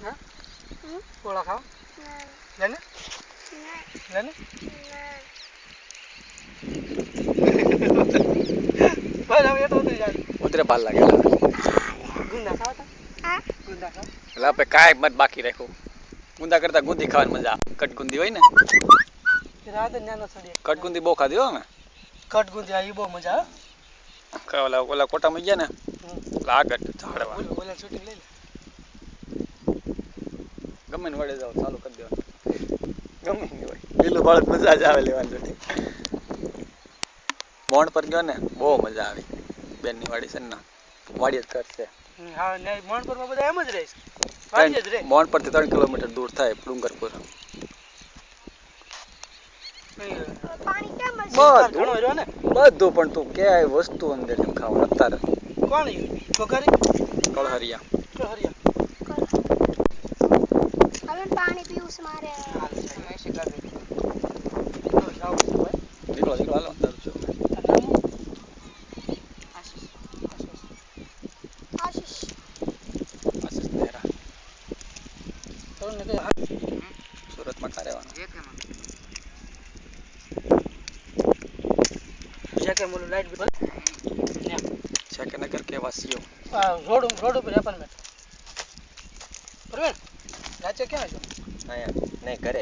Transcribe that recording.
हाँ पोला खाओ लेने लेने बस अब ये तो उतर जाए उतरे पाल लागेला गुंदा खाओ था हाँ गुंदा खाओ એટલે આપણે કાંઈ મત બાકી રાખ્યું ગુંદા કરતા ગુંદી ખાવાની મજા કટગુંદી હોય ને રાત ન્યાનો સડી કટગુંદી બહુ ખાધી હો અમે કટ ગુંદી આ બહુ મજા આવે ઓલા કોટામાં ગયા ને આગળ ઝાડવા ઓલા શૂટિંગ લઈ લે ગમે ને વડે જાવ ચાલુ કરી દેવાનું ગમે ને હોય લીલું બાળક મજા જ આવે લેવાની મોણ પર ગયો ને બહુ મજા આવી બેનની વાડી છે ને વાડી જ કરશે હા ને મોણપુર માં બધા એમ જ રહે વાડી જ રહે મોણ પરથી 3 કિલોમીટર દૂર થાય ડુંગરપુર પાણી કેમ ઘણો રહ્યો ને બધું પણ તું કે વસ્તુ અંદર એમ ખાવા અત્યારે કોણ કોકારી કળહરિયા હવે પાણી પીવું છે મારે નીકળો હાલો અંદર છો આશીષ નેહરા તોને કે સુરતમાં કા રહેવાનું કે મોલું લાઈટ બિલ ને છે કે નગર કે વાસીઓ રોડ ઉપર એપાર્ટમેન્ટ બરાબર રાચે ક્યાં છો આયા નહીં ઘરે